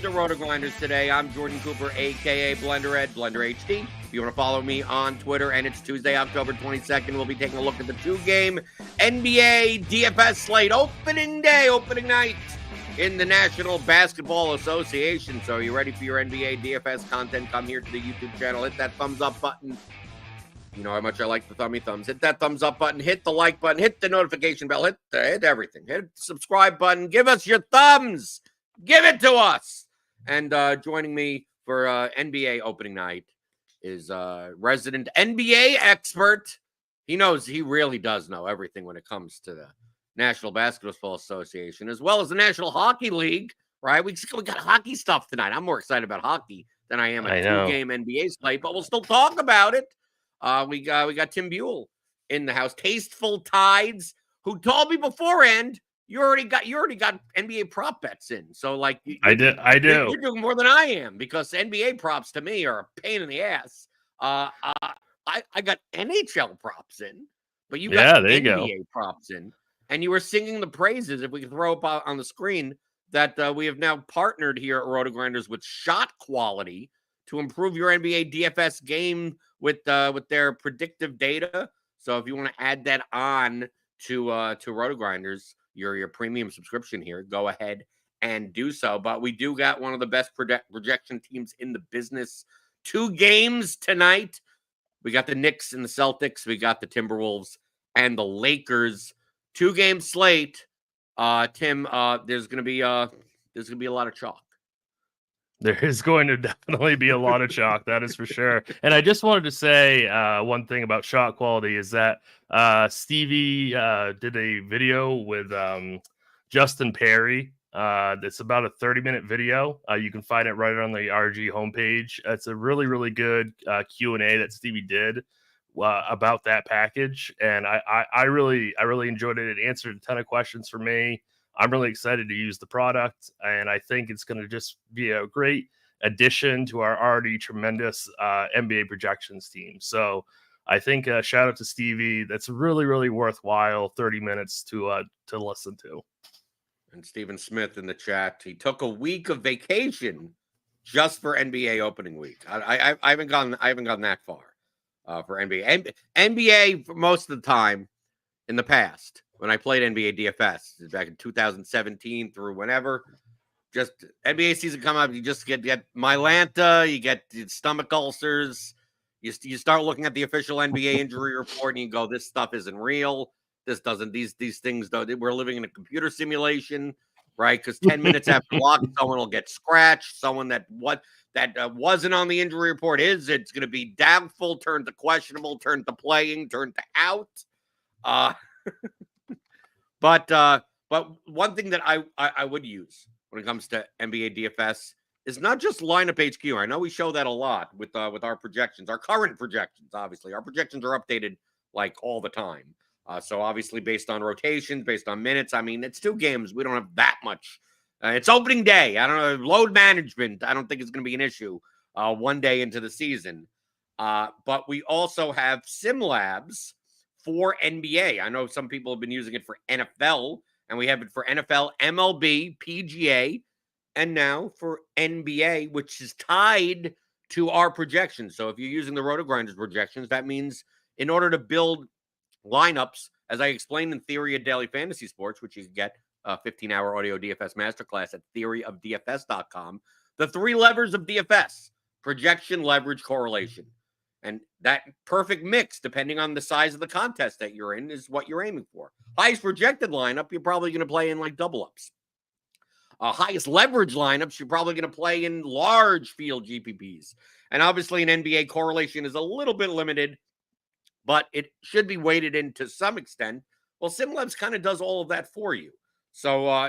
Welcome to RotoGrinders Today. I'm Jordan Cooper, a.k.a. BlenderHD, BlenderHD. If you want to follow me on Twitter, and it's Tuesday, October 22nd, we'll be taking a look at the two-game NBA DFS slate. Opening day, opening night in the National Basketball Association. So are you ready for your NBA DFS content? Come here to the YouTube channel. Hit that thumbs up button. You know how much I like the thummy thumbs. Hit that thumbs up button. Hit the like button. Hit the notification bell. Hit everything. Hit the subscribe button. Give us your thumbs. Give it to us. And joining me for NBA opening night is resident NBA expert. He really does know everything when it comes to the National Basketball Association, as well as the National Hockey League, right? We got hockey stuff tonight. I'm more excited about hockey than I am a two-game NBA slate, but we'll still talk about it. We got Tim Buell in the house. Tasteful Tides, who told me beforehand you already got NBA prop bets in. So like I do. You're doing more than I am, because NBA props to me are a pain in the ass. I got NHL props in, but you got NBA props in, and you were singing the praises. If we could throw up on the screen that we have now partnered here at RotoGrinders with Shot Quality to improve your NBA DFS game with their predictive data. So if you want to add that on to RotoGrinders, your premium subscription here, go ahead and do so. But we do got one of the best projection teams in the business. 2 games tonight. We got the Knicks and the Celtics. We got the Timberwolves and the Lakers. 2-game slate. Tim, there's gonna be a lot of chalk. There is going to definitely be a lot of chalk, that is for sure. And I just wanted to say one thing about shot quality is that Stevie did a video with Justin Perry. It's about a 30-minute video. You can find it right on the RG homepage. It's a really, really good Q&A that Stevie did about that package. And I really enjoyed it. It answered a ton of questions for me. I'm really excited to use the product, and I think it's going to just be a great addition to our already tremendous NBA projections team. So I think shout out to Stevie. That's really, really worthwhile 30 minutes to listen to. And Stephen Smith in the chat, he took a week of vacation just for NBA opening week. I haven't gone that far for NBA. NBA for most of the time in the past, when I played NBA DFS back in 2017 through whenever, just NBA season come up, you just get Mylanta, you get stomach ulcers, you start looking at the official NBA injury report and you go, this stuff isn't real. This doesn't, these things don't, we're living in a computer simulation, right? Because 10 minutes after lock, someone will get scratched. Someone that wasn't on the injury report it's going to be doubtful, turn to questionable, turn to playing, turn to out. But one thing that I would use when it comes to NBA DFS is not just lineup HQ. I know we show that a lot with our projections, our current projections. Obviously, our projections are updated like all the time. So obviously, based on rotations, based on minutes. I mean, it's 2 games. We don't have that much. It's opening day. I don't know, load management. I don't think it's going to be an issue 1 day into the season. But we also have SimLabs for NBA. I know some people have been using it for NFL, and we have it for NFL, MLB, PGA, and now for NBA, which is tied to our projections. So if you're using the RotoGrinders projections, that means in order to build lineups, as I explained in Theory of Daily Fantasy Sports, which you can get a 15-hour audio DFS masterclass at theoryofdfs.com, the 3 levers of DFS: projection, leverage, correlation. And that perfect mix, depending on the size of the contest that you're in, is what you're aiming for. Highest projected lineup, you're probably going to play in like double ups. Highest leverage lineups, you're probably going to play in large field GPPs. And obviously, an NBA correlation is a little bit limited, but it should be weighted in to some extent. Well, SimLabs kind of does all of that for you. So,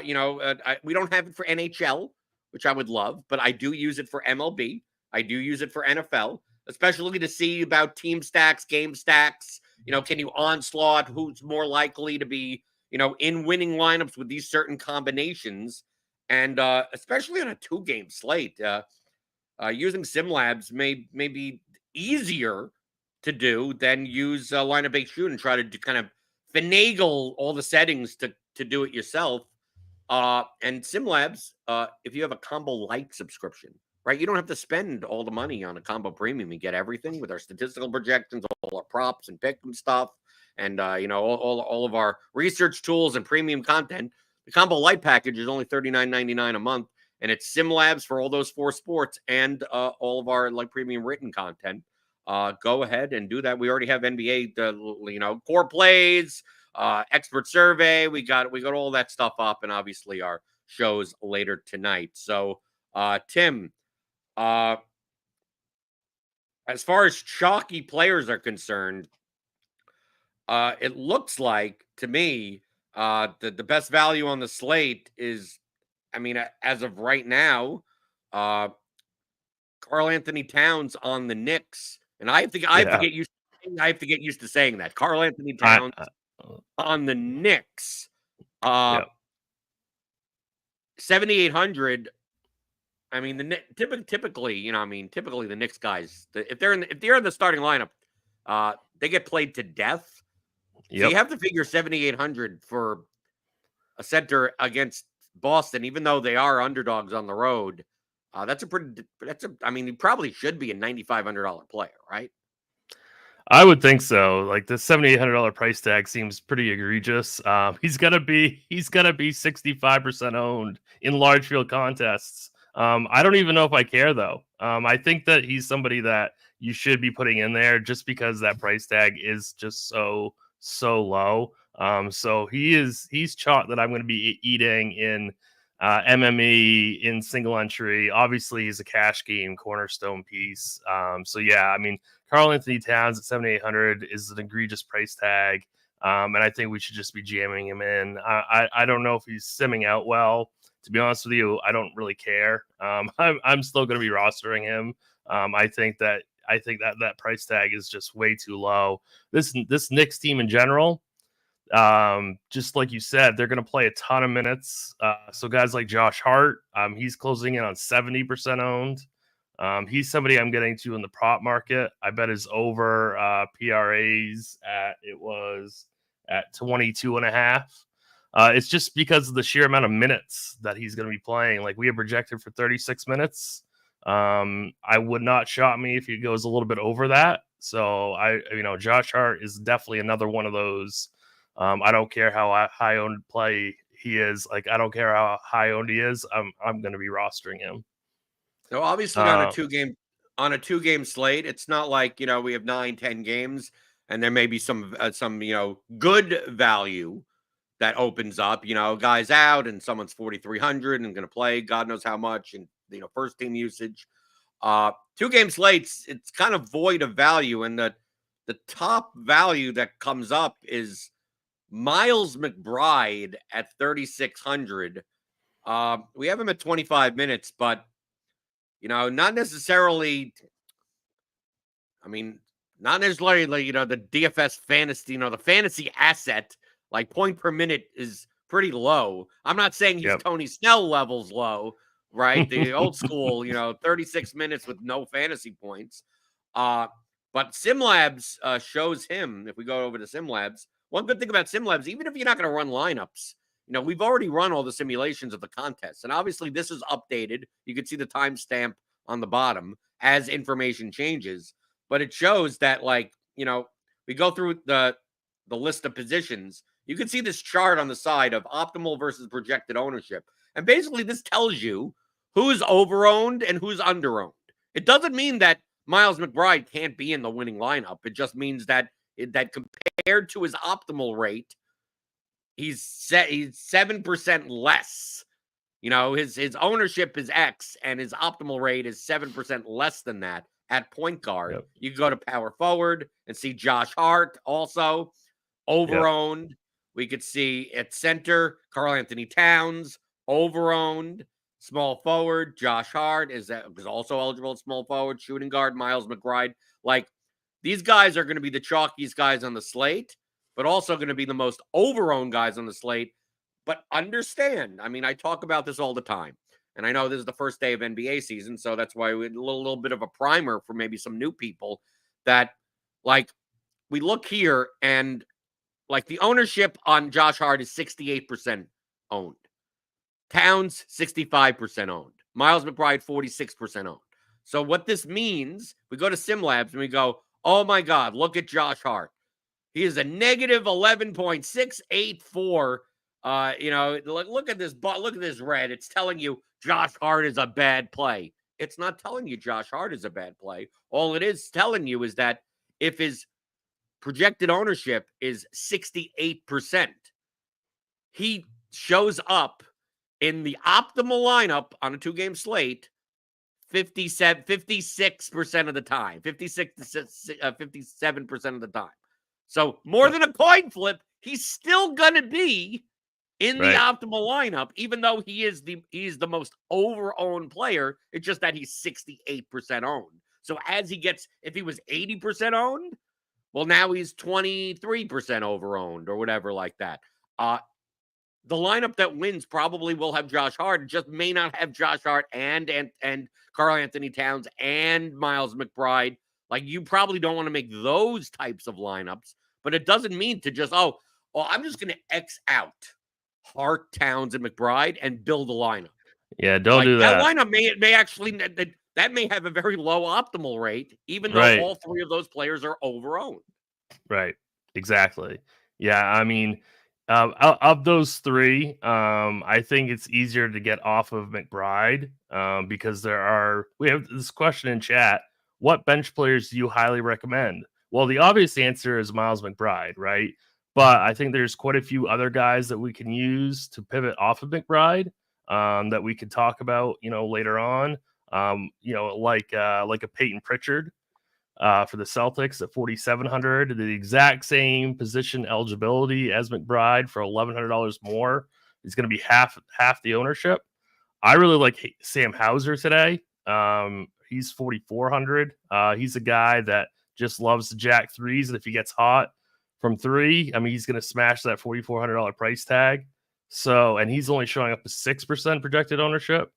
we don't have it for NHL, which I would love, but I do use it for MLB. I do use it for NFL. Especially to see about team stacks, game stacks. Can you onslaught who's more likely to be, in winning lineups with these certain combinations? And especially on a 2-game slate, using SimLabs may be easier to do than use lineup HQ and try to kind of finagle all the settings to do it yourself. And SimLabs, if you have a combo light subscription, right, you don't have to spend all the money on a combo premium. You get everything with our statistical projections, all our props and pick and stuff, and all of our research tools and premium content. The combo light package is only $39.99 a month, and it's SimLabs for all those 4 sports and all of our like premium written content. Go ahead and do that. We already have NBA, core plays, expert survey. We got all that stuff up, and obviously our shows later tonight. So, Tim, as far as chalky players are concerned, it looks like to me the best value on the slate is, I mean, as of right now, Karl Anthony Towns on the Knicks, and I have to get used to saying that. Karl Anthony Towns on the Knicks, 7,800. I mean, typically, typically the Knicks guys, if they're in the starting lineup, they get played to death. Yep. So you have to figure 7,800 for a center against Boston, even though they are underdogs on the road. I mean, he probably should be a $9,500 player, right? I would think so. Like the $7,800 price tag seems pretty egregious. He's gonna be 65% owned in large field contests. I don't even know if I care though. I think that he's somebody that you should be putting in there just because that price tag is just so low. So he's chalk that I'm going to be eating in MME, in single entry. Obviously, he's a cash game cornerstone piece. So yeah, I mean, Karl Anthony Towns at 7,800 is an egregious price tag, and I think we should just be jamming him in. I don't know if he's simming out well. To be honest with you, I don't really care. I'm still going to be rostering him. I think that price tag is just way too low. This Knicks team in general, just like you said, they're going to play a ton of minutes. So guys like Josh Hart, he's closing in on 70% owned. He's somebody I'm getting to in the prop market. I bet his over PRAs at 22.5. It's just because of the sheer amount of minutes that he's going to be playing. Like we have projected for 36 minutes. I would not shock me if he goes a little bit over that. So Josh Hart is definitely another one of those. I don't care how high owned play he is. Like I don't care how high owned he is. I'm going to be rostering him. So obviously on a two game slate, it's not like we have 9-10 games, and there may be some good value that opens up. Guys out and someone's 4,300 and going to play God knows how much, and first team usage. 2 game slates, it's kind of void of value, and the top value that comes up is Miles McBride at 3,600. We have him at 25 minutes, but not necessarily. I mean, not necessarily the DFS fantasy. The fantasy asset, like point per minute, is pretty low. I'm not saying he's Tony Snell levels low, right? The old school, 36 minutes with no fantasy points. But SimLabs shows him. If we go over to SimLabs, one good thing about SimLabs, even if you're not going to run lineups, we've already run all the simulations of the contests. And obviously this is updated. You can see the timestamp on the bottom as information changes. But it shows that, we go through the list of positions. You can see this chart on the side of optimal versus projected ownership. And basically this tells you who's over-owned and who's under-owned. It doesn't mean that Miles McBride can't be in the winning lineup. It just means that compared to his optimal rate, he's 7% less. His ownership is X, and his optimal rate is 7% less than that at point guard. Yep. You can go to power forward and see Josh Hart also over-owned. Yep. We could see at center, Karl Anthony Towns over-owned. Small forward, Josh Hart is also eligible at small forward. Shooting guard, Miles McBride. These guys are going to be the chalkiest guys on the slate, but also going to be the most over-owned guys on the slate. But understand, I talk about this all the time, and I know this is the first day of NBA season, so that's why we had a little bit of a primer for maybe some new people that, we look here and, the ownership on Josh Hart is 68% owned. Towns, 65% owned. Miles McBride, 46% owned. So what this means, we go to SimLabs and we go, oh my God, look at Josh Hart. He is a negative 11.684. Look at this. Look at this red. It's telling you Josh Hart is a bad play. It's not telling you Josh Hart is a bad play. All it is telling you is that if his projected ownership is 68%, he shows up in the optimal lineup on a 2-game slate 56% of the time, 57% of the time. So more than a coin flip, he's still going to be in the optimal lineup, even though he's the most over-owned player. It's just that he's 68% owned. So as he gets, if he was 80% owned, well, now he's 23% over-owned or whatever like that. The lineup that wins probably will have Josh Hart. It just may not have Josh Hart and Karl Anthony Towns and Miles McBride. Like, you probably don't want to make those types of lineups, but it doesn't mean to just, I'm just going to X out Hart, Towns, and McBride and build a lineup. Yeah, don't do that. That lineup may actually, that may have a very low optimal rate, even though all three of those players are over-owned. Right. Exactly. Yeah, I mean, of those three, I think it's easier to get off of McBride because we have this question in chat. What bench players do you highly recommend? Well, the obvious answer is Miles McBride, right? But I think there's quite a few other guys that we can use to pivot off of McBride that we could talk about, later on. Like a Peyton Pritchard for the Celtics at 4,700, the exact same position eligibility as McBride for $1,100 more. He's going to be half the ownership. I really like Sam Hauser today. He's 4,400. He's a guy that just loves to jack threes, and if he gets hot from three, I mean, he's going to smash that $4,400 price tag. So, and he's only showing up to 6% projected ownership.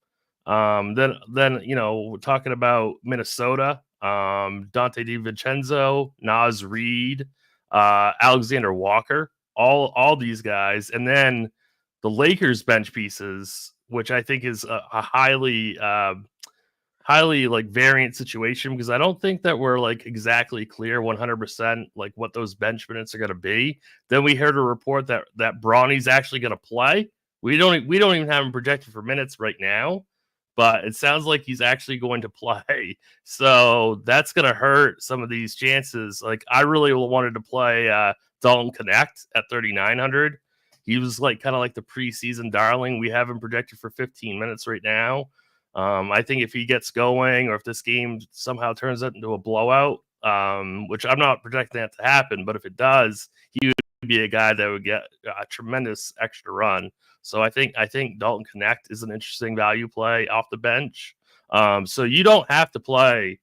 Then we're talking about Minnesota. Dante DiVincenzo, Naz Reid, Alexander Walker, all these guys, and then the Lakers bench pieces, which I think is a highly like variant situation, because I don't think that we're like exactly clear 100% like what those bench minutes are going to be. Then we heard a report that Bronny's actually going to play. We don't even have him projected for minutes right now, but it sounds like he's actually going to play. So that's going to hurt some of these chances. Like, I really wanted to play Dalton Connect at 3,900. He was like kind of like the preseason darling. We have him projected for 15 minutes right now. I think if he gets going, or if this game somehow turns into a blowout, which I'm not projecting that to happen, but if it does, he would be a guy that would get a tremendous extra run. So I think Dalton Connect is an interesting value play off the bench. So you don't have to play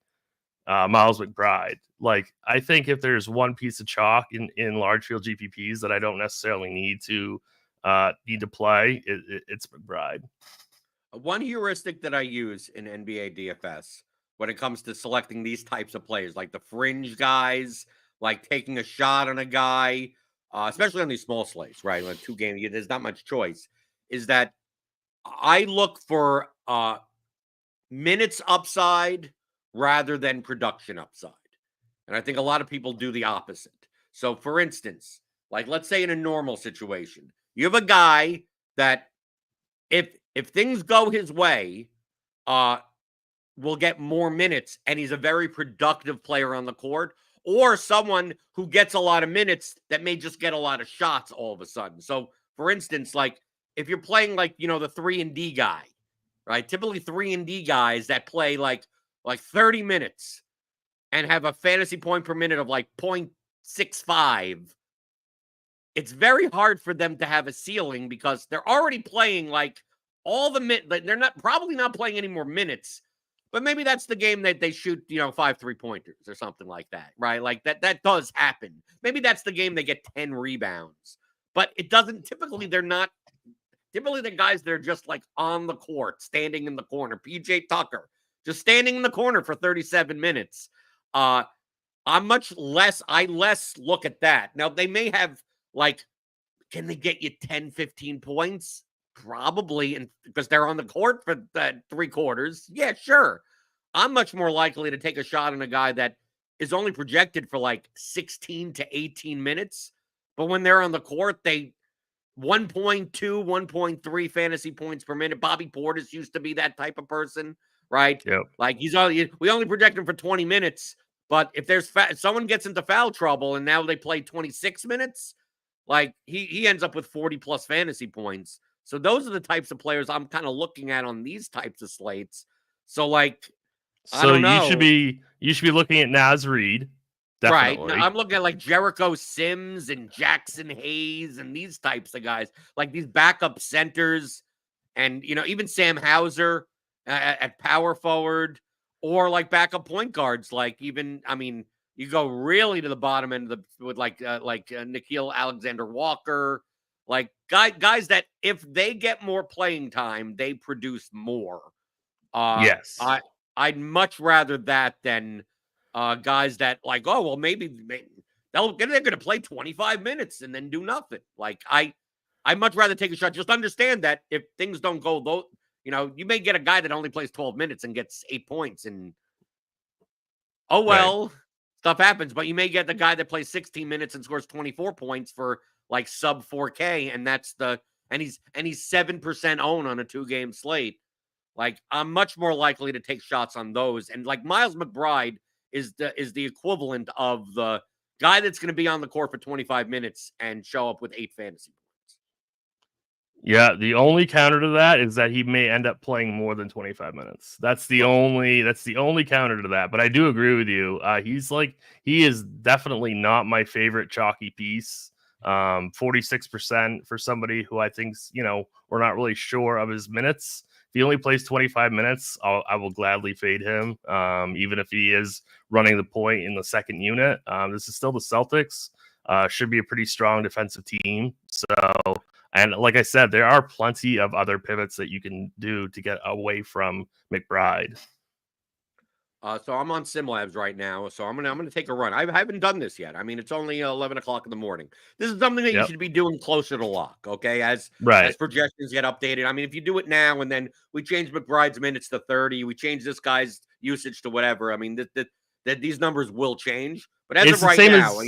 Miles McBride. Like, I think if there's one piece of chalk in large field GPPs that I don't necessarily need to play, it's McBride. One heuristic that I use in NBA DFS when it comes to selecting these types of players, like the fringe guys, like taking a shot on a guy, especially on these small slates, right? Like 2 games, there's not much choice, is that I look for minutes upside rather than production upside. And I think a lot of people do the opposite. So, for instance, like, let's say in a normal situation, you have a guy that if things go his way, will get more minutes, and he's a very productive player on the court, or someone who gets a lot of minutes that may just get a lot of shots all of a sudden. So, for instance, like, if you're playing like, the 3-and-D guy, right? Typically 3-and-D guys that play like 30 minutes and have a fantasy point per minute of like 0.65, it's very hard for them to have a ceiling because they're already playing like all the minutes. They're probably not playing any more minutes, but maybe that's the game that they shoot, 5 3-pointers or something like that, right? Like that does happen. Maybe that's the game they get 10 rebounds, but it doesn't. Typically the guys that are just like on the court, standing in the corner. PJ Tucker, just standing in the corner for 37 minutes. I less look at that. Now, they may have, like, can they get you 10, 15 points? probably, and because they're on the court for that 3/4, yeah, sure. I'm much more likely to take a shot on a guy that is only projected for like 16 to 18 minutes. But when they're on the court, they 1.2, 1.3 fantasy points per minute. Bobby Portis used to be that type of person, right? Yep. Like we only project him for 20 minutes. But if there's someone gets into foul trouble and now they play 26 minutes, like he ends up with 40 plus fantasy points. So those are the types of players I'm kind of looking at on these types of slates. So like, I So don't you should know. be looking at Naz Reid, Right. Now, definitely. I'm looking at like Jericho Sims and Jackson Hayes and these types of guys, like these backup centers, and even Sam Hauser at power forward, or like backup point guards. Like you go really to the bottom end of with Nickeil Alexander Walker, like guys that if they get more playing time, they produce more. Yes. I'd much rather that than guys that like, oh well, maybe they're going to play 25 minutes and then do nothing. Like I'd much rather take a shot. Just understand that if things don't go though, you may get a guy that only plays 12 minutes and gets 8 points, and oh well, Right. stuff happens. But you may get the guy that plays 16 minutes and scores 24 points for like sub 4K, and he's 7% owned on a 2-game slate. Like, I'm much more likely to take shots on those. And like Miles McBride is the equivalent of the guy that's going to be on the court for 25 minutes and show up with 8 fantasy points. Yeah, the only counter to that is that he may end up playing more than 25 minutes. That's the only counter to that. But I do agree with you. He is definitely not my favorite chalky piece. 46% for somebody who I think's, we're not really sure of his minutes. If he only plays 25 minutes, I will gladly fade him, even if he is running the point in the second unit. This is still the Celtics. Should be a pretty strong defensive team. So, and like I said, there are plenty of other pivots that you can do to get away from McBride. So I'm on SimLabs right now. So I'm gonna take a run. I haven't done this yet. I mean, it's only 11 o'clock in the morning. This is something that you Yep. should be doing closer to lock. Okay, as Right. projections get updated. I mean, if you do it now and then we change McBride's minutes to 30, we change this guy's usage to whatever. I mean, that these numbers will change. But as It's of right now,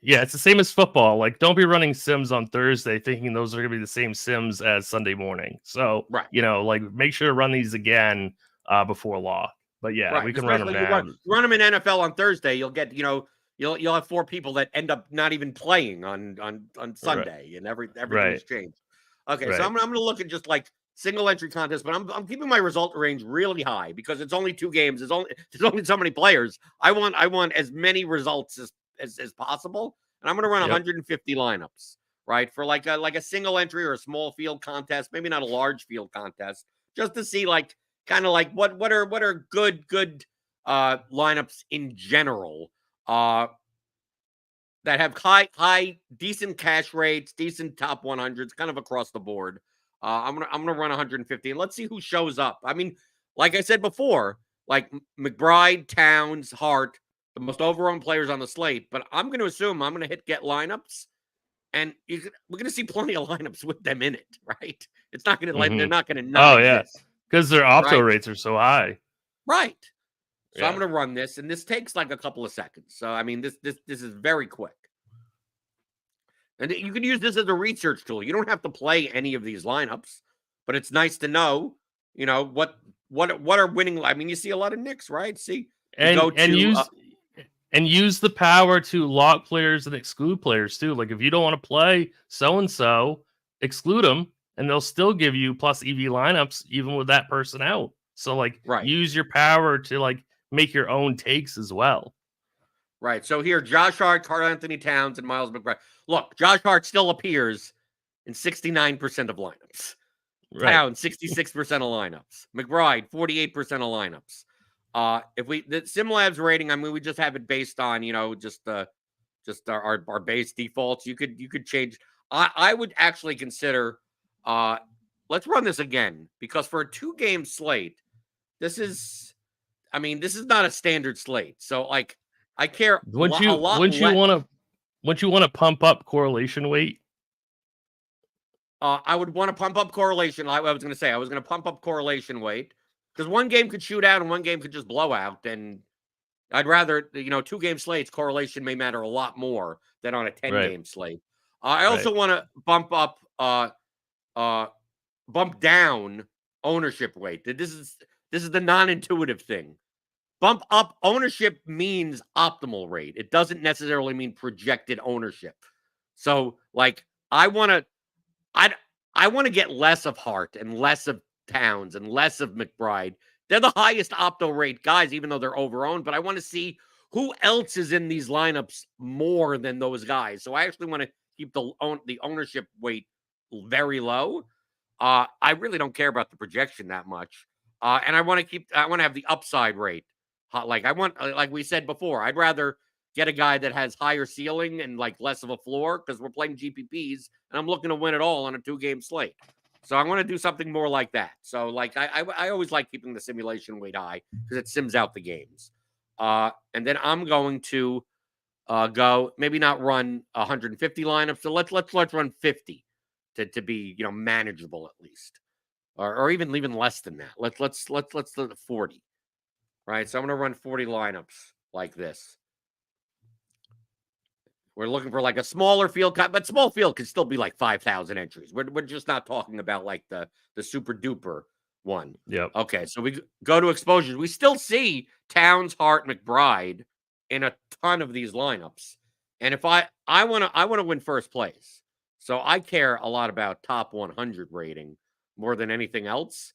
yeah, it's the same as football. Like, don't be running sims on Thursday thinking those are going to be the same sims as Sunday morning. So, right. like, make sure to run these again before lock. But yeah, Right. we can run them now. Run them in NFL on Thursday. You'll get, you'll have 4 people that end up not even playing on Sunday, and everything has changed. Okay, so I'm gonna look at just like single entry contests, but I'm keeping my result range really high because it's only 2 games. There's only so many players. I want as many results as possible, and I'm gonna run 150 lineups, right, for like a single entry or a small field contest, maybe not a large field contest, just to see like kind of like what are good lineups in general that have high decent cash rates, decent top 100s, kind of across the board. I'm gonna run 150 and let's see who shows up. I mean, like I said before, like McBride, Towns, Hart, the most overowned players on the slate, but I'm going to assume I'm going to hit get lineups, and we're going to see plenty of lineups with them in it, right? It's not going to they're not going to not exist. Because their opto rates are so high. Right. So I'm going to run this, and this takes like a couple of seconds. So, I mean, this is very quick. And you can use this as a research tool. You don't have to play any of these lineups, but it's nice to know, what are winning. I mean, you see a lot of Knicks, right? See, use the power to lock players and exclude players too. Like if you don't want to play so-and-so, exclude them, and they'll still give you plus EV lineups even with that person out. So like use your power to like make your own takes as well. Right. So here, Josh Hart, Karl-Anthony Towns, and Miles McBride. Look, Josh Hart still appears in 69% of lineups. Towns, 66% of lineups. McBride, 48% of lineups. If the SimLabs rating, I mean, we just have it based on, just our base defaults. You could change. I would actually consider, let's run this again, because for a 2-game slate, this is not a standard slate. So like, I care a lot. Wouldn't you want to pump up correlation weight? I would want to pump up correlation. I was going to say I was going to pump up correlation weight because one game could shoot out and one game could just blow out. And I'd rather, 2-game slates, correlation may matter a lot more than on a 10-game slate. I also want to bump down ownership weight. This is the non-intuitive thing. Bump up ownership means optimal rate. It doesn't necessarily mean projected ownership. So, like, I want to get less of Hart and less of Towns and less of McBride. They're the highest opto rate guys, even though they're overowned. But I want to see who else is in these lineups more than those guys. So I actually want to keep the ownership weight very low. I really don't care about the projection that much. And I want to have the upside rate. Like we said before, I'd rather get a guy that has higher ceiling and like less of a floor because we're playing GPPs and I'm looking to win it all on a 2-game slate. So I want to do something more like that. So like I always like keeping the simulation weight high because it sims out the games. And then I'm going to go maybe not run 150 lineups. So let's run 50 to be manageable at least, or even less than that. Let's do 40. Right. So I'm going to run 40 lineups like this. We're looking for like a smaller field, but small field could still be like 5,000 entries. We're just not talking about like the super duper one. Yep. Okay, so we go to exposures. We still see Towns, Hart, McBride in a ton of these lineups. And if I want to win first place, so I care a lot about top 100 rating more than anything else,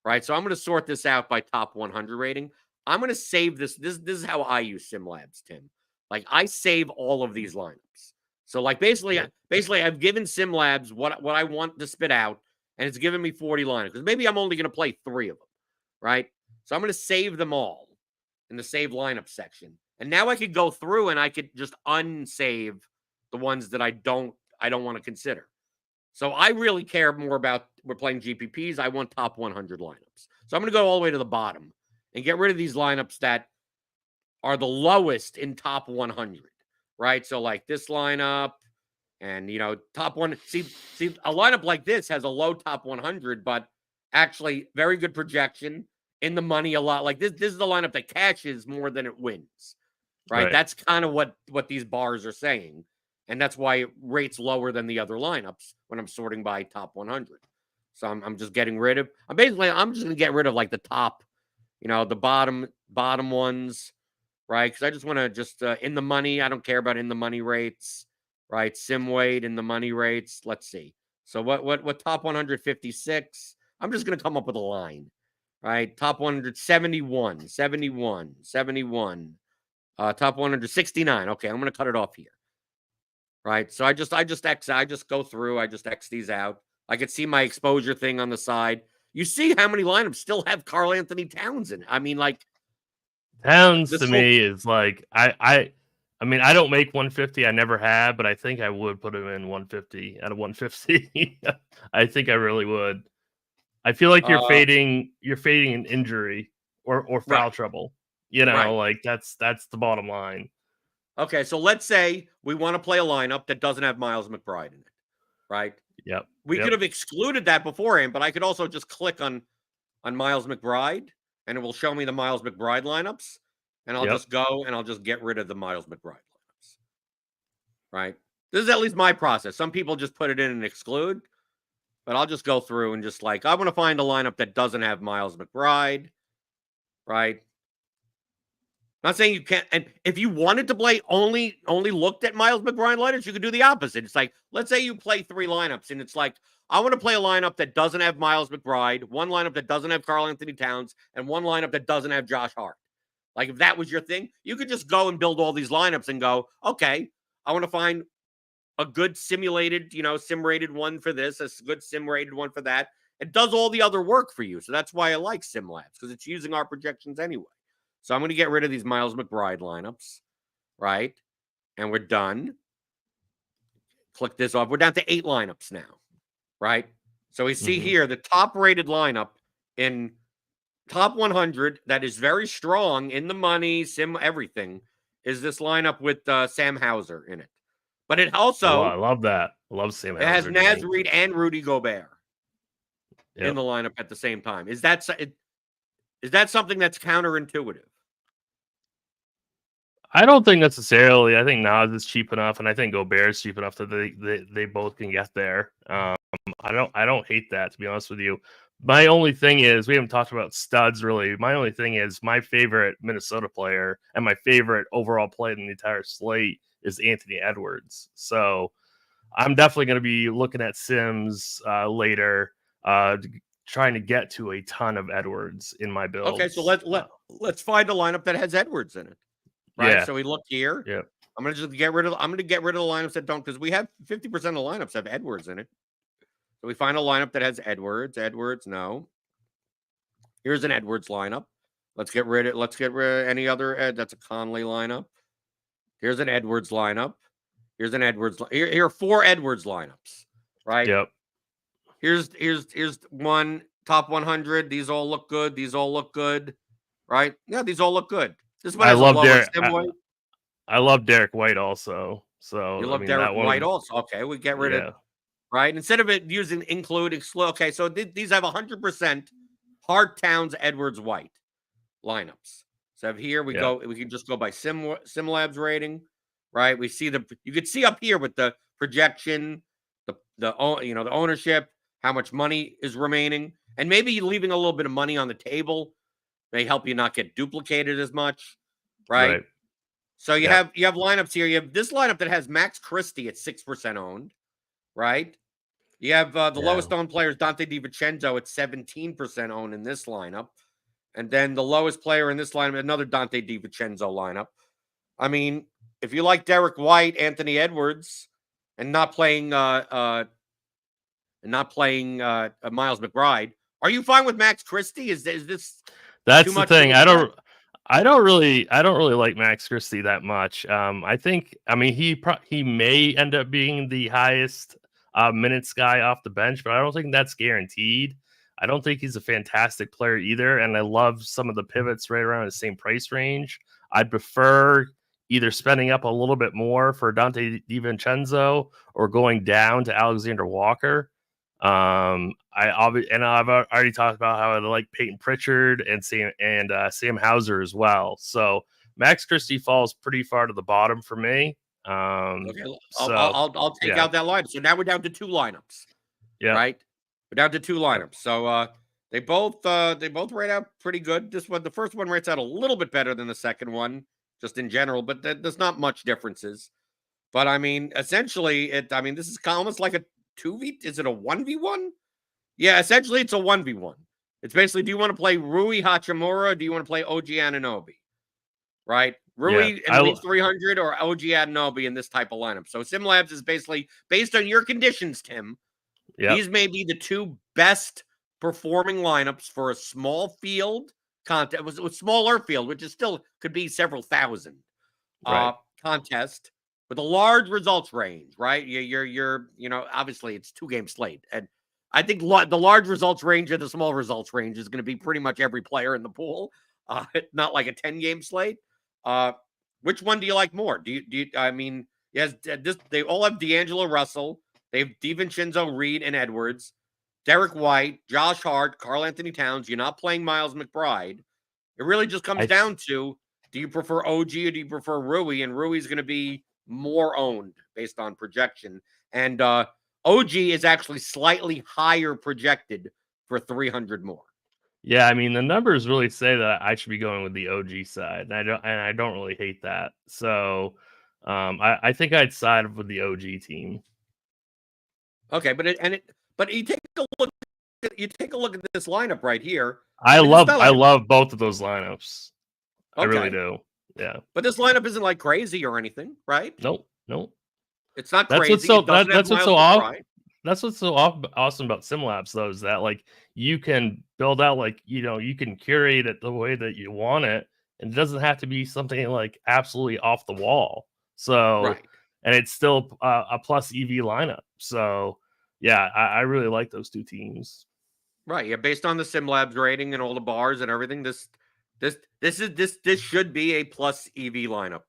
right? So I'm going to sort this out by top 100 rating. I'm going to save this. This is how I use SimLabs, Tim. Like I save all of these lineups. So like basically I've given SimLabs what I want to spit out, and it's given me 40 lineups because maybe I'm only going to play 3 of them, right? So I'm going to save them all in the save lineup section, and now I could go through and I could just unsave the ones that I don't want to consider. So I really care more about we're playing GPPs. I want top 100 lineups. So I'm going to go all the way to the bottom and get rid of these lineups that are the lowest in top 100, right? So like this lineup and, top one. See, a lineup like this has a low top 100, but actually very good projection in the money a lot. Like this is the lineup that cashes more than it wins, right? That's kind of what these bars are saying. And that's why it rates lower than the other lineups when I'm sorting by top 100. So I'm just getting rid of, I'm just going to get rid of like the top, the bottom ones, right? Because I just want to just in the money. I don't care about in the money rates, right? Sim weight in the money rates. Let's see. So what top 156? I'm just going to come up with a line, right? Top 171, 71, 71. Top 169. Okay, I'm going to cut it off here. Right. So I just go through. I just X these out. I could see my exposure thing on the side. You see how many lineups still have Karl Anthony Towns in it. I mean, like Towns to me is like I mean I don't make 150. I never have, but I think I would put him in 150 out of 150. I think I really would. I feel like you're fading an injury or foul trouble. Like that's the bottom line. Okay, so let's say we want to play a lineup that doesn't have Miles McBride in it, right? Yep. We could have excluded that beforehand, but I could also just click on Miles McBride, and it will show me the Miles McBride lineups, and I'll just go and I'll just get rid of the Miles McBride lineups, right? This is at least my process. Some people just put it in and exclude, but I'll just go through and just like, I want to find a lineup that doesn't have Miles McBride, right? Not saying you can't. And if you wanted to play only looked at Miles McBride lineups, you could do the opposite. It's like, let's say you play 3 lineups and it's like, I want to play a lineup that doesn't have Miles McBride, one lineup that doesn't have Karl Anthony Towns, and one lineup that doesn't have Josh Hart. Like if that was your thing, you could just go and build all these lineups and go, okay, I want to find a good simulated, sim rated one for this, a good sim rated one for that. It does all the other work for you. So that's why I like SimLabs, because it's using our projections anyway. So I'm going to get rid of these Miles McBride lineups, right? And we're done. Click this off. We're down to 8 lineups now, right? So we see here the top-rated lineup in top 100 that is very strong in the money, sim, everything, is this lineup with Sam Hauser in it. But it also... I love that. I love Sam It has Hauser. Naz Reid and Rudy Gobert in Yep. the lineup at the same time. Is that something that's counterintuitive? I don't think necessarily. I think Nas is cheap enough, and I think Gobert is cheap enough that they both can get there. I don't hate that, to be honest with you. My only thing is, we haven't talked about studs really. My only thing is, my favorite Minnesota player and my favorite overall play in the entire slate is Anthony Edwards. So I'm definitely going to be looking at Sims later, trying to get to a ton of Edwards in my build. Okay, so let's find a lineup that has Edwards in it. Right. Yeah. So we look here. Yeah. I'm gonna just get rid of the lineups that don't, because we have 50% of the lineups have Edwards in it. So we find a lineup that has Edwards. Edwards, no. Here's an Edwards lineup. Let's get rid of any other that's a Conley lineup. Here's an Edwards lineup. Here's an Edwards. Here are 4 Edwards lineups. Right. Yep. Here's one top 100. These all look good. These all look good. Right. Yeah, these all look good. This one has I love Derek. I love Derek White also. So you love Derek White also. Okay, we get rid of right instead of it using include exclude. Okay, so these have 100% Hart, Towns, Edwards, White lineups. So here we go. We can just go by SimLabs rating, right? We see you could see up here with the projection, the ownership, how much money is remaining, and maybe leaving a little bit of money on the table may help you not get duplicated as much, right? So you have lineups here. You have this lineup that has Max Christie at 6% owned, right? You have the lowest owned players, Dante DiVincenzo, at 17% owned in this lineup. And then the lowest player in this lineup, another Dante DiVincenzo lineup. I mean, if you like Derek White, Anthony Edwards, and not playing Miles McBride, are you fine with Max Christie? Is this that's too the much thing? I don't really like Max Christie that much. I mean he may end up being the highest minutes guy off the bench, but I don't think that's guaranteed. I don't think he's a fantastic player either, and I love some of the pivots right around the same price range. I'd prefer either spending up a little bit more for Dante DiVincenzo or going down to Alexander Walker. I've already talked about how I like Peyton Pritchard and Sam Hauser as well. So Max Christie falls pretty far to the bottom for me. Okay, I'll take out that lineup. So now we're down to 2 lineups. Yeah, right. We're down to 2 lineups. So they both rate out pretty good. The first one rates out a little bit better than the second one, just in general, but there's not much differences. But I mean, essentially, this is almost like a 2v. Is it a 1v1? Yeah, essentially it's a 1v1. It's basically, do you want to play Rui Hachimura or do you want to play OG Anunoby? Right? Rui and leave 300 or OG Anunoby in this type of lineup. So SimLabs is basically based on your conditions, Tim. These may be the 2 best performing lineups for a small field contest, with smaller field, which is still could be several thousand contest with a large results range, right? You're obviously it's 2-game slate, and I think the large results range and the small results range is going to be pretty much every player in the pool. Not like a 10-game slate. Which one do you like more? Do you I mean, yes, they all have D'Angelo Russell. They have DiVincenzo, Reed, and Edwards, Derek White, Josh Hart, Karl Anthony Towns. You're not playing Miles McBride. It really just comes down to, do you prefer OG or do you prefer Rui? And Rui's going to be more owned based on projection. And OG is actually slightly higher projected for 300 more. Yeah, I mean the numbers really say that I should be going with the OG side, and I don't really hate that. So I think I'd side with the OG team. Okay, but you take a look at this lineup right here. I love both of those lineups. Okay. I really do. Yeah. But this lineup isn't like crazy or anything, right? Nope. It's not that's crazy. That's what's so awesome about SimLabs, though, is that like you can build out you can curate it the way that you want it, and it doesn't have to be something like absolutely off the wall. So, and it's still a plus EV lineup. So, yeah, I really like those 2 teams. Right. Yeah. Based on the SimLabs rating and all the bars and everything, this should be a plus EV lineup.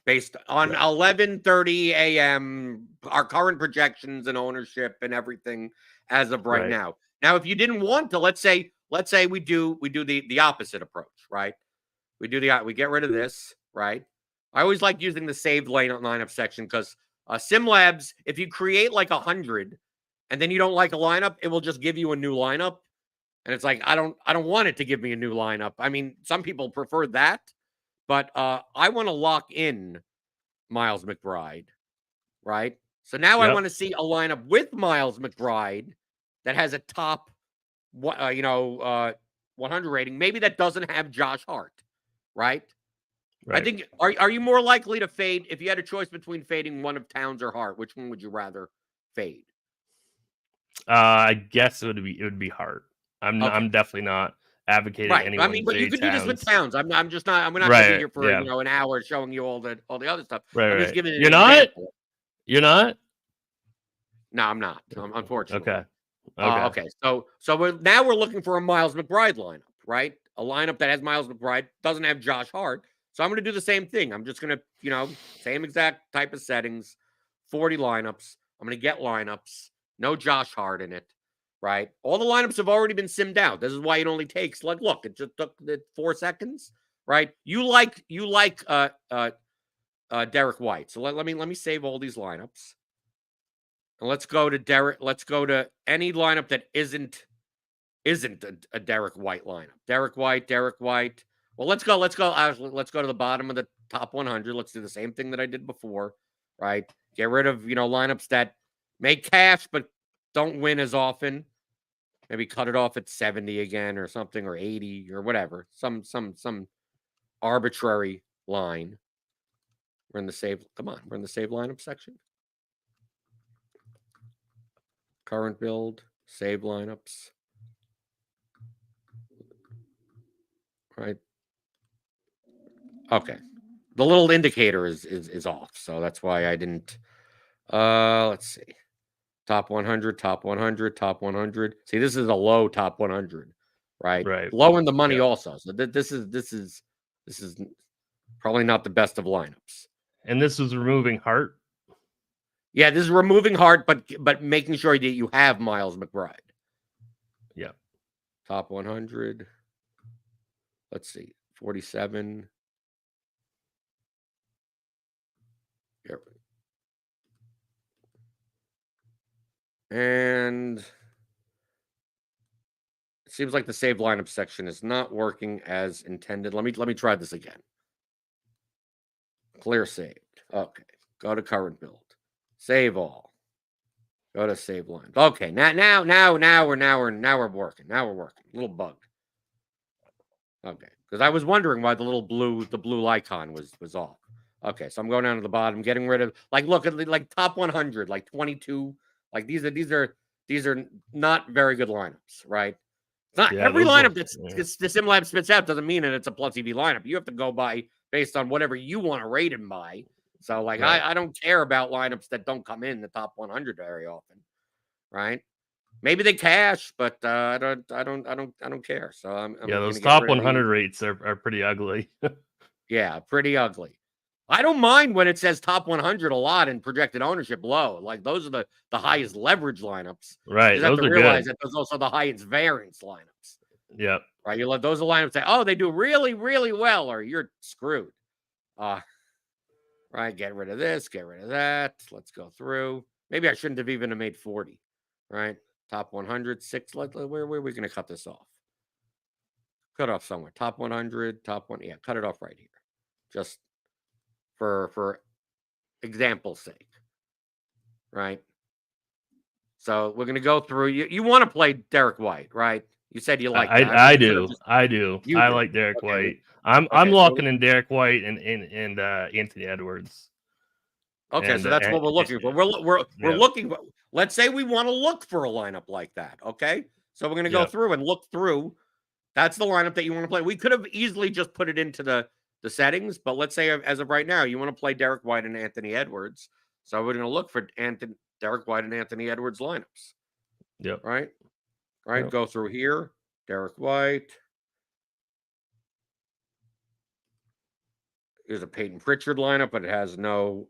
based on 11:30 a.m. our current projections and ownership and everything as of right now. Now, if you didn't want to, let's say we do the opposite approach, right? We get rid of this, right? I always like using the saved lineup section because SimLabs, if you create like 100 and then you don't like a lineup, it will just give you a new lineup. And it's like, I don't want it to give me a new lineup. I mean, some people prefer that, but I want to lock in Miles McBride, right? So now I want to see a lineup with Miles McBride that has a top 100 rating. Maybe that doesn't have Josh Hart, right? I think, are you more likely to fade if you had a choice between fading one of Towns or Hart? Which one would you rather fade? I guess it would be Hart. I'm definitely not advocating anyone. I mean, but you could do this with Towns. I'm not going to be here for an hour showing you all the other stuff. I'm just giving you an example. You're not? No, I'm not. Unfortunately. Okay. So now we're looking for a Miles McBride lineup, right? A lineup that has Miles McBride, doesn't have Josh Hart. So I'm going to do the same thing. I'm just going to, same exact type of settings, 40 lineups. I'm going to get lineups, no Josh Hart in it, right? All the lineups have already been simmed out. This is why it only takes, like, look, it just took 4 seconds, right? You like Derek White. So let me save all these lineups. And let's go to Derek. Let's go to any lineup that isn't a Derek White lineup. Derek White. Well, let's go. Let's go to the bottom of the top 100. Let's do the same thing that I did before, right? Get rid of lineups that make cash but don't win as often. Maybe cut it off at 70 again or something, or 80 or whatever. Some arbitrary line. We're in the save. Come on, we're in the save lineup section. Current build, save lineups. Right. Okay. The little indicator is off, so that's why I didn't. Let's see. Top 100, top 100, top 100. See, this is a low top 100, right? Low in the money also. So this is probably not the best of lineups. And this was removing Hart. Yeah, this is removing Hart, but making sure that you have Miles McBride. Yeah. Top 100. Let's see. 47. Here. And it seems like the save lineup section is not working as intended. Let me try this again. Clear saved. Okay. Go to current build. Save all. Go to save lines. Okay, now we're working. Now we're working. A little bug. Okay, because I was wondering why the blue icon was off. Okay, so I'm going down to the bottom, getting rid of, like, look at like top 100, like 22. Like these are not very good lineups, right? It's not every lineup that's the SimLabs spits out doesn't mean that it's a plus EV lineup. You have to go by based on whatever you want to rate him by. So, like, I don't care about lineups that don't come in the top 100 very often, right? Maybe they cash, but I don't care. So I'm those top 100 rates are pretty ugly. Yeah, pretty ugly. I don't mind when it says top 100 a lot and projected ownership low. Like, those are the highest leverage lineups. Right. You have to realize that there's also the highest variance lineups. Yep. Right. You let those lineups say, oh, they do really, really well, or you're screwed. Right. Get rid of this. Get rid of that. Let's go through. Maybe I shouldn't have even made 40. Right. Top 100, 6. Where are we going to cut this off? Cut off somewhere. Top 100, top 1. Yeah, cut it off right here. Just for example's sake. Right. So we're going to go through. You want to play Derek White, right? You said you like that. I do. I like Derek White. I'm locking in Derek White and Anthony Edwards. Okay, so that's what we're looking for. We're looking for. Let's say we want to look for a lineup like that. Okay, so we're going to go through and look through. That's the lineup that you want to play. We could have easily just put it into the settings, but let's say as of right now, you want to play Derek White and Anthony Edwards. So we're going to look for Derek White and Anthony Edwards lineups. Yep. Right. Yep. Go through here. Derek White. Here's a Peyton Pritchard lineup, but it has no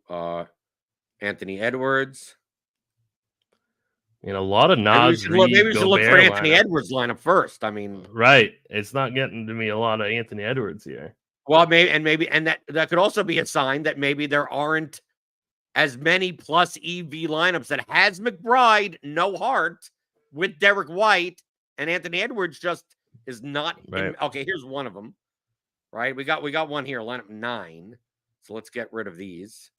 Anthony Edwards. A lot of Maybe we Nas should look, maybe Reed we should look for Gobert Anthony lineup. Edwards lineup first. I mean, Right. It's not getting to me a lot of Anthony Edwards here. well, maybe that could also be a sign that maybe there aren't as many plus EV lineups that has McBride, no Hart, with Derek White, and Anthony Edwards just is not. Right. Okay, here's one of them. Right, we got one here, lineup 9. So let's get rid of these.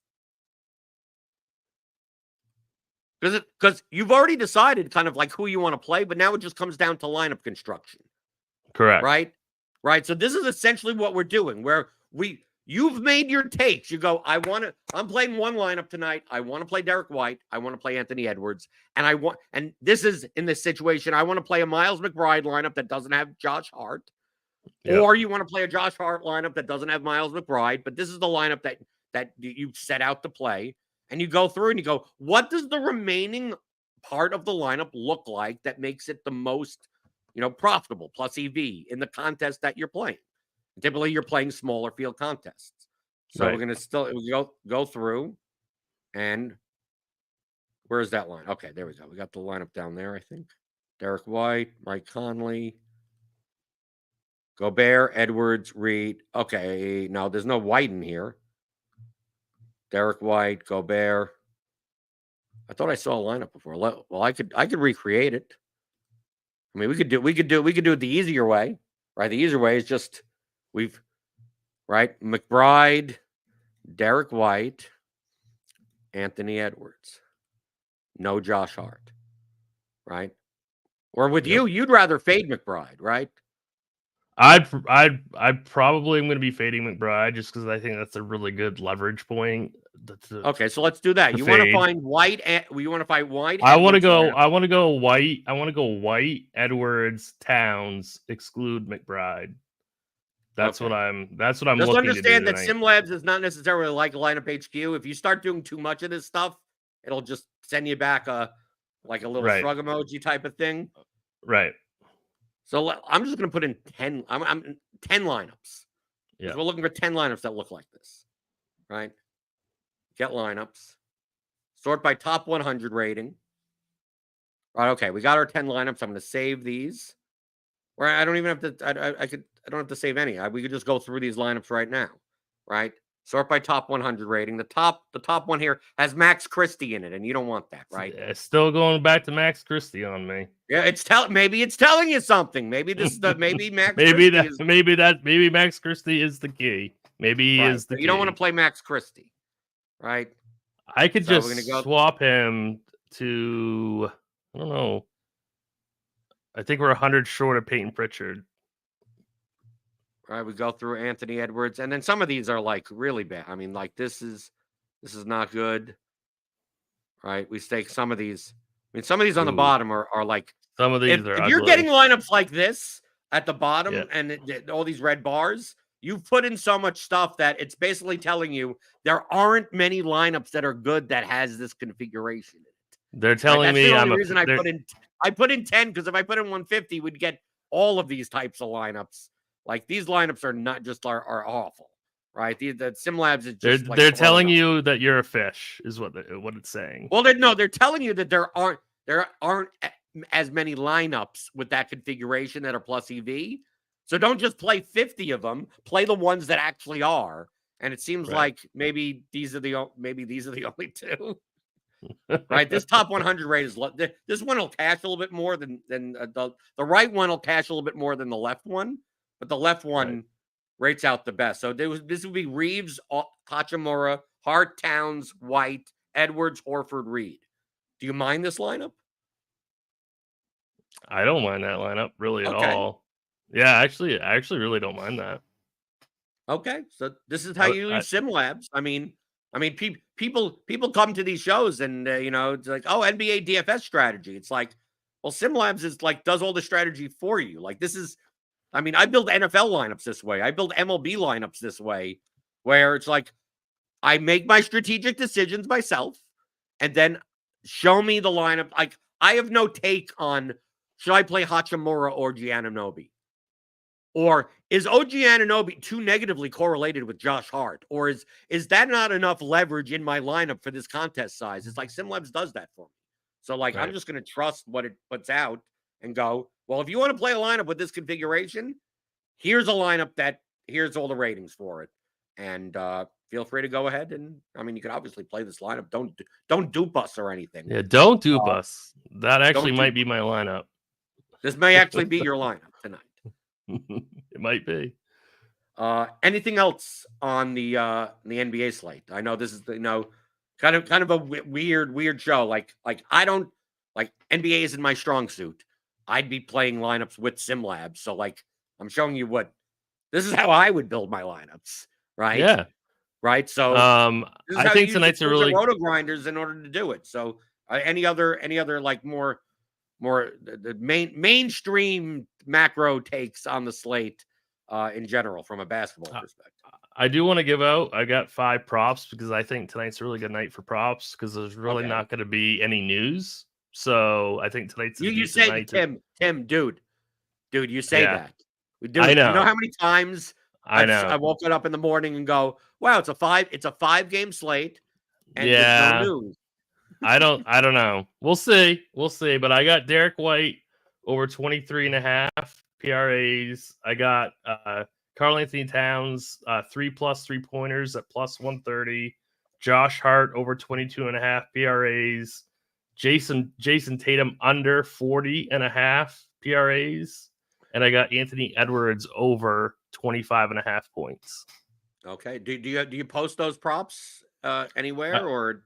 Because you've already decided kind of like who you want to play, but now it just comes down to lineup construction. Correct. Right. So this is essentially what we're doing, where you've made your takes. You go, I'm playing one lineup tonight. I want to play Derek White. I want to play Anthony Edwards. And this is in this situation, I want to play a Miles McBride lineup that doesn't have Josh Hart. Yep. Or you want to play a Josh Hart lineup that doesn't have Miles McBride, but this is the lineup that you set out to play. And you go through and you go, what does the remaining part of the lineup look like that makes it the most, profitable plus EV in the contest that you're playing? Typically, you're playing smaller field contests. So We're going to go through. And where's that line? Okay, there we go. We got the lineup down there, I think. Derek White, Mike Conley, Gobert, Edwards, Reed. Okay, no, there's no White in here. Derek White, Gobert. I thought I saw a lineup before. Well, I could recreate it. I mean, we could do it the easier way, right? The easier way is just McBride, Derek White, Anthony Edwards, no Josh Hart, right? Or with you, you'd rather fade McBride, right? I probably am going to be fading McBride just because I think that's a really good leverage point. Okay, so let's do that. You want to find White? You want to find White? I want to go White. I want to go White, Edwards, Towns. Exclude McBride. That's what I'm. That's what I'm. Just looking understand to do that SimLabs is not necessarily like lineup HQ. If you start doing too much of this stuff, it'll just send you back a little shrug emoji type of thing. Right. So I'm just going to put in 10. I'm 10 lineups. Yeah. We're looking for 10 lineups that look like this, right? Get lineups. Sort by top 100 rating. Right. Okay. We got our 10 lineups. I'm going to save these. Where I don't even have to. I don't have to save any. We could just go through these lineups right now, right? Sort by top 100 rating. The top one here has Max Christie in it, and you don't want that, right? It's still going back to Max Christie on me. Yeah, maybe it's telling you something. Maybe maybe Max. Maybe Max Christie is the key. Maybe he is the key. You don't want to play Max Christie, right? I could just swap him to, I don't know. I think we're 100 short of Peyton Pritchard. All right, we go through Anthony Edwards, and then some of these are like really bad. I mean, like this is not good. Right? We stake some of these. I mean, some of these on the bottom are like some of these are. If you're getting lineups like this at the bottom and all these red bars, you've put in so much stuff that it's basically telling you there aren't many lineups that are good that has this configuration in it. They're telling me I'm the reason I put in 10, because if I put in 150, we'd get all of these types of lineups. Like these lineups are not just are awful, right? The SimLabs is just they're telling you that you're a fish, is what it's saying. Well, they're telling you that there aren't as many lineups with that configuration that are plus EV. So don't just play 50 of them. Play the ones that actually are. And it seems like maybe these are the only two. Right? This top 100 rate is this one will cash a little bit more than the right one will cash a little bit more than the left one, but the left one rates out the best. So this would be Reeves, Hachimura, Hart, Towns, White, Edwards, Horford, Reed. Do you mind this lineup? I don't mind that lineup really at all. Yeah, actually, I really don't mind that. Okay, so this is how you use SimLabs. I mean, people come to these shows and it's like, oh, NBA DFS strategy. It's like, well, SimLabs is like does all the strategy for you. Like this is, I mean, I build NFL lineups this way. I build MLB lineups this way, where it's like I make my strategic decisions myself, and then show me the lineup. Like I have no take on should I play Hachimura or Giannonobi. Or is OG Anunoby too negatively correlated with Josh Hart? Or is that not enough leverage in my lineup for this contest size? It's like SimLabs does that for me. So, like, Right. I'm just going to trust what it puts out and go, well, if you want to play a lineup with this configuration, here's a lineup here's all the ratings for it. And feel free to go ahead. And, I mean, you could obviously play this lineup. Don't dupe us or anything. Yeah, don't dupe us. That actually don't might be my lineup. This may actually be your lineup tonight. It might be. Anything else on the NBA slate? I know this is kind of a weird show. Like I don't like NBA isn't my strong suit. I'd be playing lineups with SimLabs. So like I'm showing you this is how I would build my lineups, right? Yeah. Right. So I think tonight's a really RotoGrinders in order to do it. So any other like more the mainstream macro takes on the slate in general from a basketball perspective. I do want to give out. I got 5 props because I think tonight's a really good night for props because there's really not going to be any news. So I think tonight's you say night Tim, dude, you say that. I know. You know how many times I woke up in the morning and go, wow, it's a 5-game slate, and there's no news. I don't know. We'll see. But I got Derek White over 23.5 PRAs. I got Karl Anthony Towns 3+ 3-pointers at +130. Josh Hart over 22.5 PRAs. Jason Tatum under 40.5 PRAs. And I got Anthony Edwards over 25.5 points. Okay. Do you post those props anywhere or?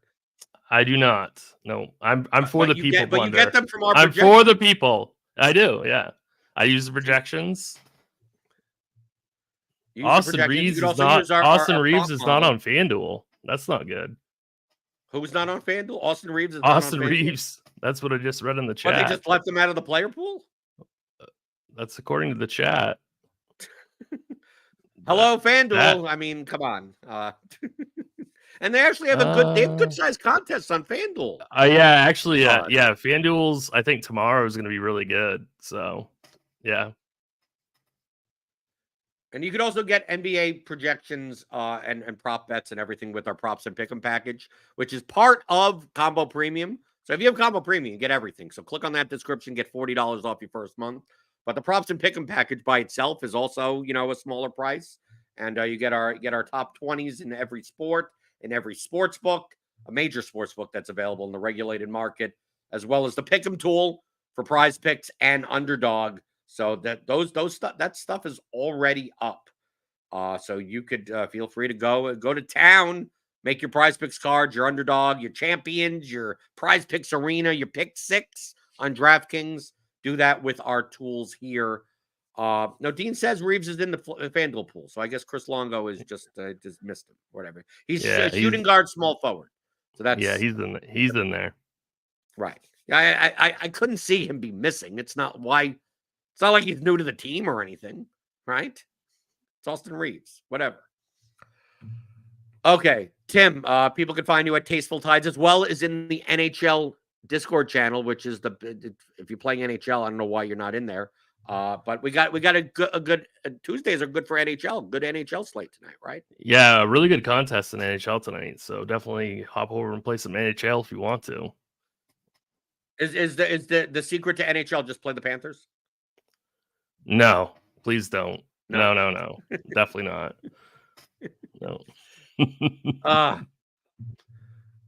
I do not. No, I'm for the people. But you get them from our. I'm for the people. I do. Yeah, I use the projections. Austin Reeves is not. Austin Reeves is not on FanDuel. That's not good. Who's not on FanDuel? Austin Reeves is Austin Reeves. That's what I just read in the chat. But they just left him out of the player pool? That's according to the chat. Hello, FanDuel. I mean, come on. And they actually have they have good sized contests on FanDuel. Yeah, actually, yeah. FanDuel's, I think tomorrow is going to be really good. So, yeah. And you could also get NBA projections and prop bets and everything with our props and pick'em package, which is part of Combo Premium. So if you have Combo Premium, you get everything. So click on that description, get $40 off your first month. But the props and pick'em package by itself is also, a smaller price. And you get our top 20s in every sport, in every sports book, a major sports book that's available in the regulated market, as well as the pick'em tool for prize picks and underdog. So that stuff is already up. So you could feel free to go to town, make your prize picks cards, your underdog, your champions, your prize picks arena, your pick 6 on DraftKings. Do that with our tools here. No, Dean says Reeves is in the FanDuel pool, so I guess Chris Longo is just missed him. Whatever. He's shooting guard, small forward. So that's he's in there. Right. I couldn't see him be missing. It's not like he's new to the team or anything, right? It's Austin Reeves. Whatever. Okay, Tim. People can find you at Tasteful Tides as well as in the NHL Discord channel, which is if you're playing NHL, I don't know why you're not in there. But we got a good Tuesdays are good for NHL. Good NHL slate tonight, right? Yeah, a really good contest in NHL tonight. So definitely hop over and play some NHL if you want to. Is the secret to NHL just play the Panthers? No, please don't. No. Definitely not. No.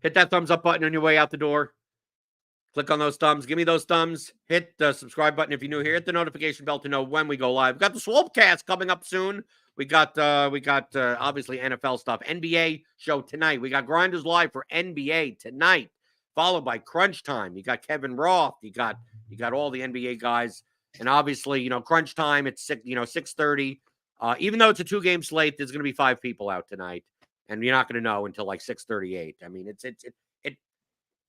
Hit that thumbs up button on your way out the door. Click on those thumbs. Give me those thumbs. Hit the subscribe button if you're new here. Hit the notification bell to know when we go live. We've got the Swolecast coming up soon. We got obviously NFL stuff. NBA show tonight. We got Grinders Live for NBA tonight, followed by Crunch Time. You got Kevin Roth. You got all the NBA guys. And obviously, Crunch Time, it's 6:30. Even though it's a 2-game slate, there's going to be 5 people out tonight. And you're not going to know until like 6:38. I mean, it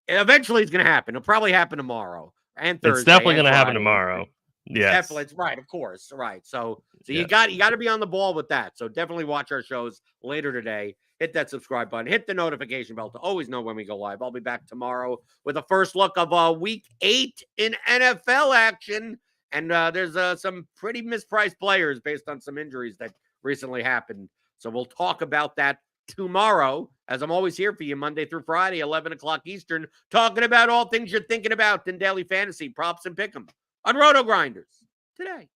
eventually it's going to happen. It'll probably happen tomorrow and Thursday. It's definitely going to happen tomorrow. Yeah, definitely. It's right, of course. Right. So you got to be on the ball with that. So definitely watch our shows later today. Hit that subscribe button. Hit the notification bell to always know when we go live. I'll be back tomorrow with a first look of week 8 in NFL action. And there's some pretty mispriced players based on some injuries that recently happened. So we'll talk about that tomorrow, as I'm always here for you Monday through Friday, 11 o'clock Eastern, talking about all things you're thinking about in daily fantasy, props and pick'em on RotoGrinders Today.